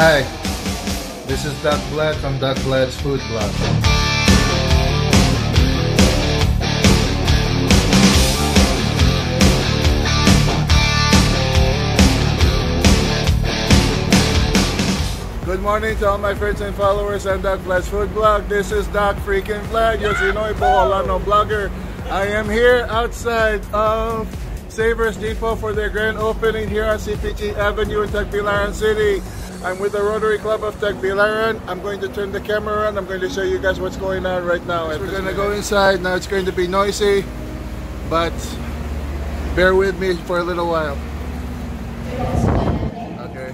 Hi, this is Doc Vlad from Doc Vlad's Food Blog. Good morning to all my friends and followers on Doc Vlad's Food Blog. This is Doc freaking Vlad, your Sinoy Boholano vlogger. I am here outside of Savers Depot for their grand opening here on CPG Avenue in Tagbilaran City. I'm with the Rotary Club of Tagbilaran. I'm going to turn the camera on. I'm going to show you guys what's going on right now. We're going to go inside. Now it's going to be noisy, but bear with me for a little while. Okay.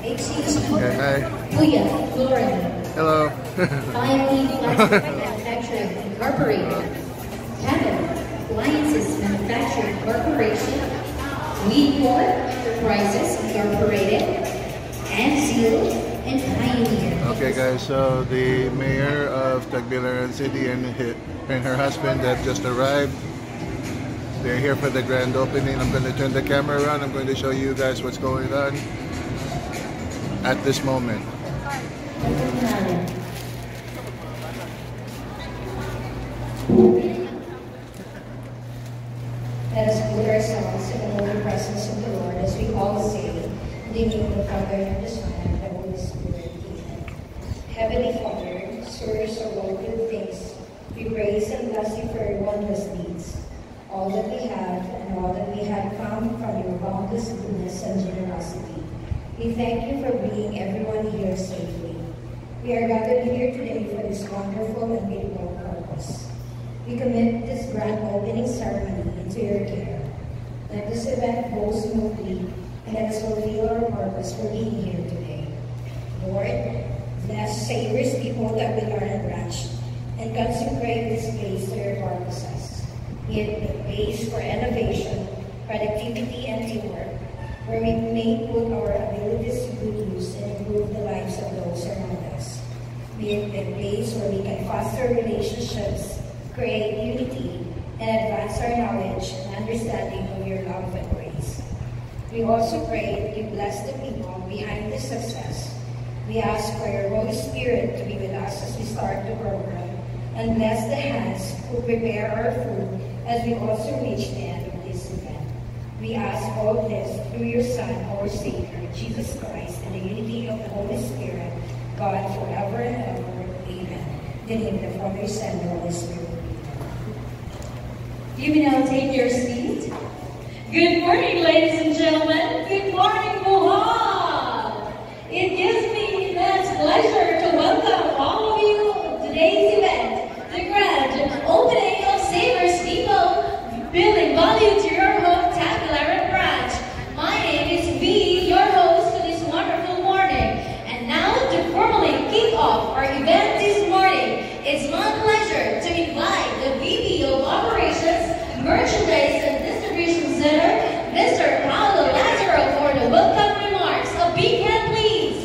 Okay, hi. Hello. Manufacturing Incorporated. Canada Appliances Manufacturing Corporation. Weedport Enterprises Incorporated. And Seal and Pioneer. Okay guys, so the mayor of Tagbilaran City and her husband have just arrived. They're here for the grand opening. I'm going to turn the camera around. I'm going to show you guys what's going on at this moment. Let us put ourselves in the holy presence of the Lord as we all say, in the name of the Father, and the Son, and the Holy Spirit. Amen. Heavenly Father, source of all good things, we praise and bless you for your wondrous deeds. All that we have and all that we have found from your boundless goodness and generosity. We thank you for bringing everyone here safely. We are gathered here today for this wonderful and beautiful purpose. We commit this grand opening ceremony into your care. Let this event go smoothly and let us fulfill our purpose for being here today. Lord, bless Savers Depot Tagbilaran branch and consecrate this place to your purposes. Be it the base for innovation, productivity, and teamwork, where we may put our abilities to good use and improve the lives of those around us. Be it the place where we can foster relationships, create unity, and advance our knowledge and understanding of your love and grace. We also pray that you bless the people behind this success. We ask for your Holy Spirit to be with us as we start the program, and bless the hands who prepare our food as we also reach the end of this event. We ask all this through your Son, our Savior, Jesus Christ, and the unity of the Holy Spirit, God, forever and ever. Amen. In the name of the Father, Son, and the Holy Spirit. You may now take your seat. Good morning, ladies and gentlemen. Good morning, Bohol. It gives me immense pleasure to welcome all of you to today's event, the grand opening of Savers Depot, building value to your home Tagbilaran branch. My name is V, your host for this wonderful morning. And now to formally kick off our event this morning, it's my pleasure to invite the VP of Operations, Merchandise and Distribution Center, Mr. Paolo Lazaro, for the welcome remarks. A big hand, please.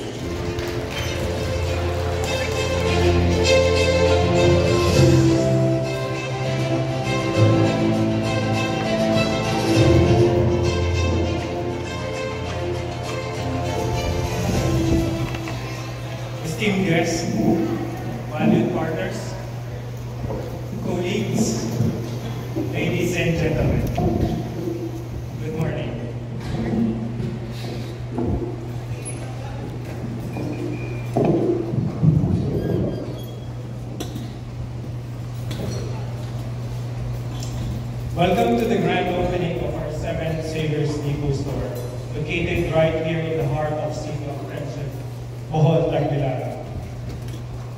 Esteemed guests, valued partners, colleagues, ladies and gentlemen, good morning. Welcome to the grand opening of our 7th Savers Depot store, located right here in the heart of City of Friendship, Bohol, Tagbilaran.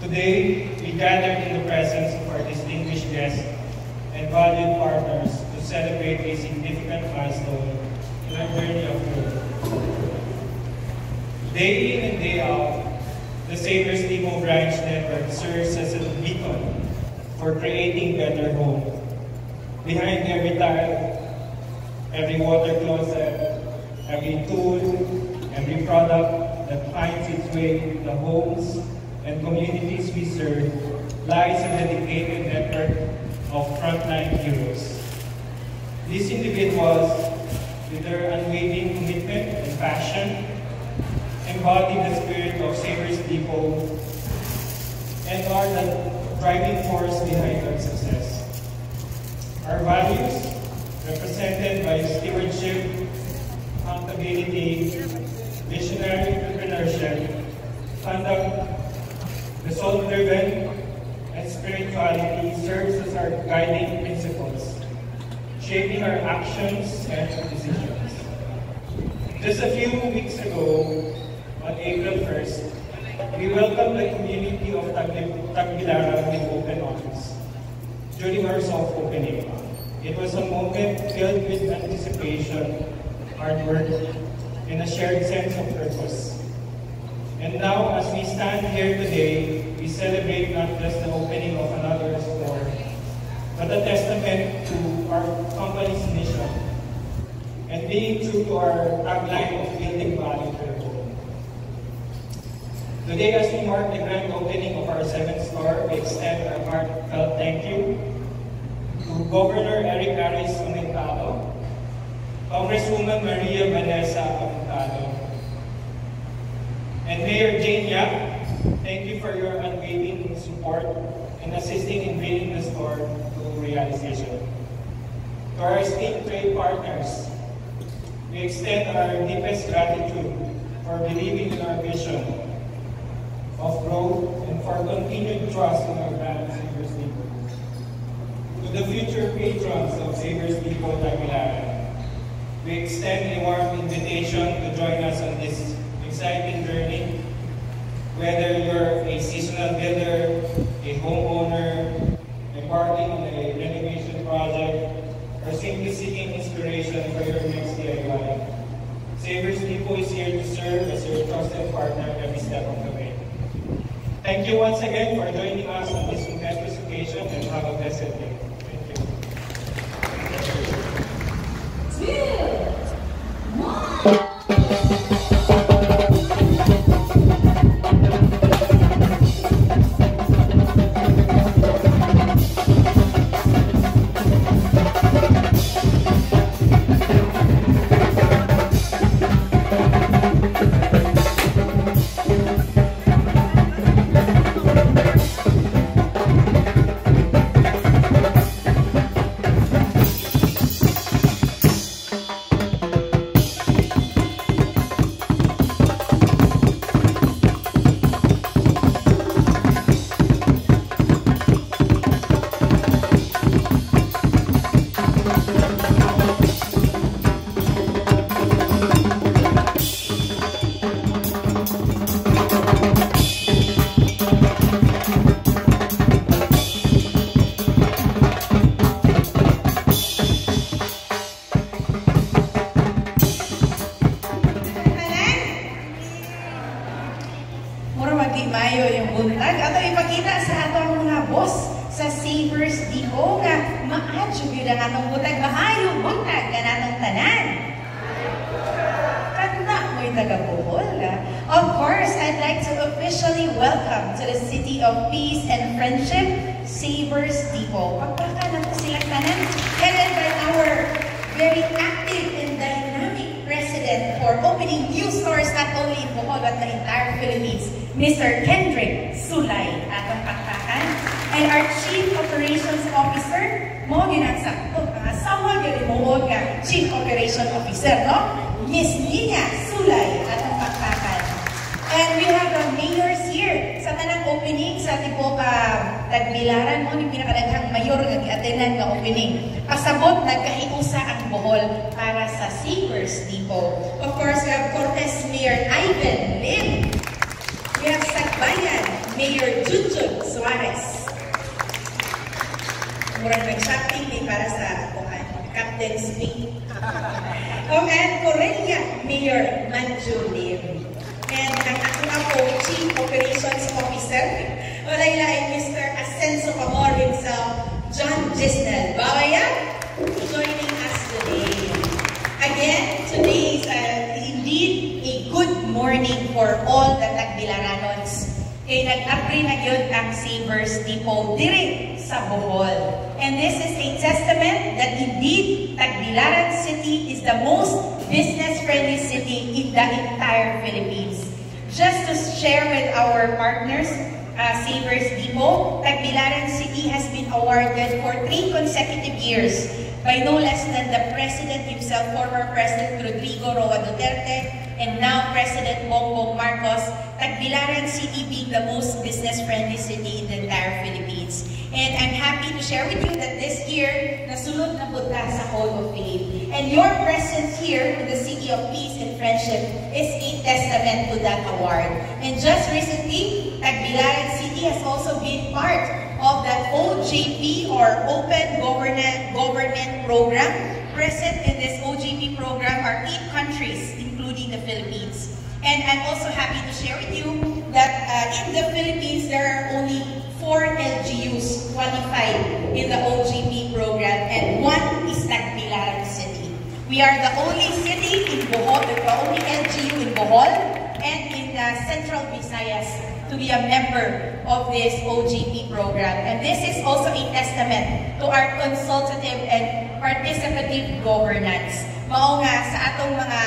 Today, we gather in the presence of our distinguished guests and valued partners to celebrate a significant milestone in our journey of growth. Day in and day out, the Savers Depot branch network serves as a beacon for creating better homes. Behind every tile, every water closet, every tool, every product that finds its way to the homes and communities we serve lies a dedicated network of frontline heroes. These individuals, with their unwavering commitment and passion, embody the spirit of Savers Depot and are the driving force behind our success. Our values, represented by stewardship, accountability, visionary entrepreneurship, conduct, result-driven, and spirituality serves as our guiding principles, shaping our actions and decisions. Just a few weeks ago, on April 1st, we welcomed the community of Tagbilaran with open arms. During our soft opening, it was a moment filled with anticipation, hard work, and a shared sense of purpose. And now, as we stand here today, we celebrate not just the opening of another store, but a testament to our company's mission and being true to our tagline of building value for the world. Today, as we mark the grand opening of our 7th store, we extend our heartfelt thank you to Governor Eric Aris Aumentado, Congresswoman Maria Vanessa Aumentado, and Mayor Jane Yap. Thank you for your unwavering support and assisting in bringing the store to realization. To our esteemed trade partners, we extend our deepest gratitude for believing in our vision of growth and for continued trust in our brand, Savers Depot. To the future patrons of Savers Depot Tagbilaran, we extend a warm invitation to join us on this exciting journey. Whether you're a seasonal builder, a homeowner, embarking on a renovation project, or simply seeking inspiration for your next DIY, Savers Depot is here to serve as your trusted partner every step of the way. Thank you once again for joining us on this momentous occasion, and have a blessed day. Thank you. 2, 1. Mayo yung buntag. Ato ipakita sa atong mga boss sa Savers Depot nga maadyo yun ang atong buntag. Maayo buntag ka natong tanan. Kanda mo'y taga-Bohol. Of course, I'd like to officially welcome to the City of Peace and Friendship, Savers Depot. Pagpaka na po silang tanan. Headed by our very active and dynamic president for opening new stores not only in Bohol but the entire Philippines, Mr. Kendrick Sulay atong pakpakan. And our Chief Operations Officer, mo ginagsakto, asawa gani mo nga Chief Operation Officer, no? Miss Nina Sulay atong pakpakan. And we have the mayors here sa tanang opening sa tipo Tagbilaran mo ni pinakadaghang mayor nga gi-attendan nga opening. Pasabot nagkaiusa ang Bohol para sa Savers Depot. Of course, we have Cortes Mayor Ivan Lim. We have Sagbayan Mayor Junjun Suarez. Murag nag-shopping ni para sa Captain Smith. And Corelia Mayor Manju Lim. And ang ako Chief Operations Officer, walay-lain Mr. Ascenso Pamor himself, John Gisnel Bawaya, joining us today. Again, today is indeed a good morning for all the Tagbilaranons. Kaya nag-apri na yun ang Savers Depot diri sa Bohol. And this is a testament that indeed Tagbilaran City is the most business-friendly city in the entire Philippines. share with our partners, Savers Depot, Tagbilaran City has been awarded for 3 consecutive years by no less than the President himself, former President Rodrigo Roa Duterte, and now President Bongbong Marcos, Tagbilaran City being the most business-friendly city in the entire Philippines. And I'm happy to share with you that this year, nasulod na punta sa Hall of Fame. And your presence here in the City of Peace and Friendship is a testament to that award. And just recently, Tagbilaran City has also been part of that OJP or Open Government Program. Present in this OJP program are 8 countries, including the Philippines. And I'm also happy to share with you that in the Philippines, there are only 4 LGUs qualified in the OJP program, and 1 is Tagbilaran City. We are the only city in Bohol, the only LGU in Bohol, and in Central Visayas to be a member of this OJP program. And this is also a testament to our consultative and participative governance. Mao nga sa atong mga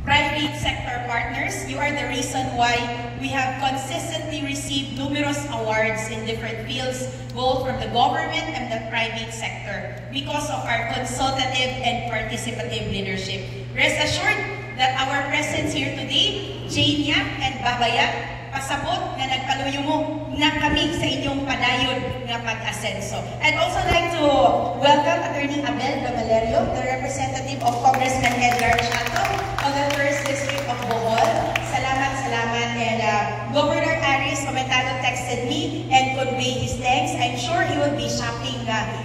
private sector partners, you are the reason why we have consistently received numerous awards in different fields, both from the government and the private sector, because of our consultative and participative leadership. Rest assured that our presence here today, Jane Yap and Babaya, pasabot na nagpaluyo mo na kami sa inyong padayon nga pag-asenso. I'd also like to welcome Attorney Abel Gamalerio, the representative of Congressman Edgar Chato of the 1st District of Bohol. Salamat, salamat. And Governor Aris Comentado texted me and conveyed his thanks. I'm sure he will be shopping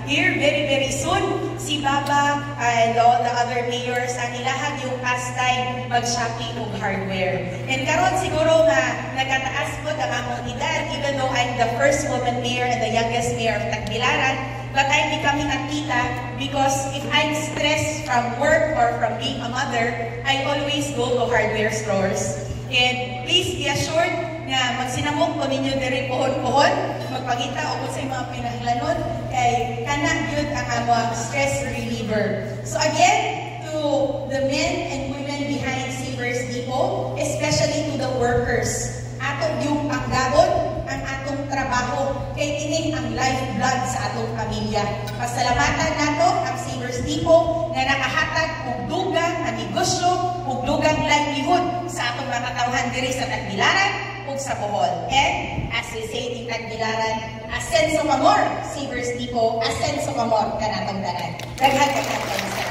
here very, very soon. Si Baba and all the other mayors, ang ilahag yung pastime mag-shopping og hardware. And karon siguro nga nagkataas po ang among edad, even though I'm the first woman mayor and the youngest mayor of Tagbilaran, but I'm becoming a tita because if I'm stressed from work or from being a mother, I always go to hardware stores. And please be assured na magsinamok ko ninyo diri pohon-pohon, magpangita o kung sa mga pinahalanon, kay kanang yun ang among stress reliever. So again, to the men and women behind Savers Depot, especially to the workers, atong yung panggabon, ang atong trabaho, kay tining ang lifeblood sa atong pamilya. Pasalamatan nato ang Savers Depot na nakahatag og dugang na negosyo, og dugang livelihood sa atong mga tawhan diri sa Tagbilaran ug sa Bohol. And as we say in Tagbilaran, asenso ka more, Savers Depot, asenso ka more kanatong tanan. Daghan ka tanan sa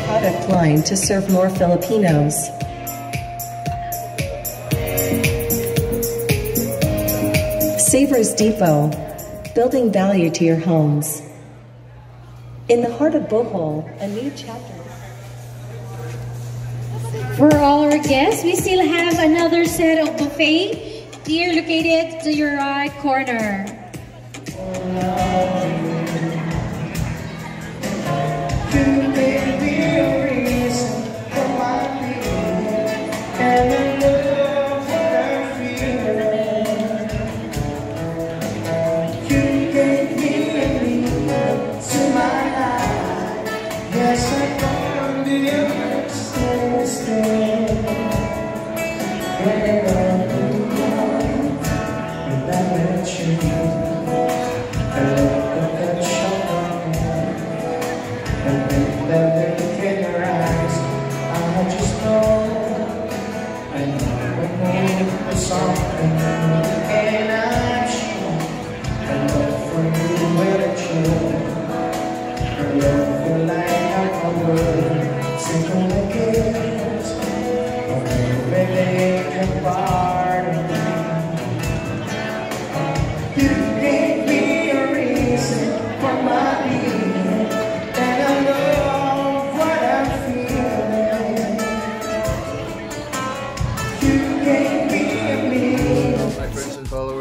product line to serve more Filipinos. Savers Depot, building value to your homes. In the heart of Bohol, a new chapter. For all our guests, we still have another set of buffet here located to your right corner.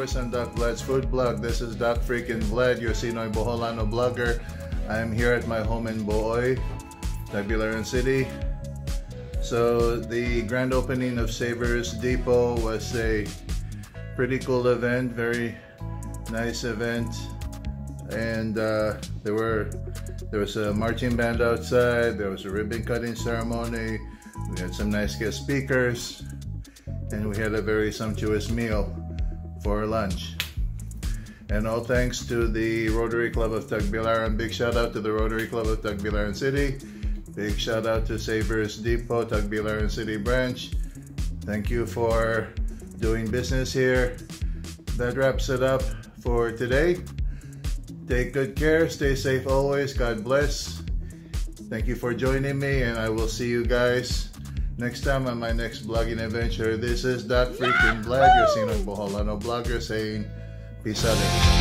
And Doc Vlad's Food Blog. This is Doc Freaking Vlad, your Sinoy Boholano blogger. I am here at my home in Booy, Tagbilaran City. So the grand opening of Savers Depot was a pretty cool event, very nice event, and there was a marching band outside, there was a ribbon cutting ceremony, we had some nice guest speakers, and we had a very sumptuous meal for lunch. And all thanks to the Rotary Club of Tagbilaran. Big shout out to the Rotary Club of Tagbilaran City. Big shout out to Savers Depot, Tagbilaran City branch. Thank you for doing business here. That wraps it up for today. Take good care, stay safe always, God bless. Thank you for joining me, and I will see you guys next time on my next blogging adventure. This is Doc Freaking Vlad, your Sinoy Boholano blogger, saying peace out.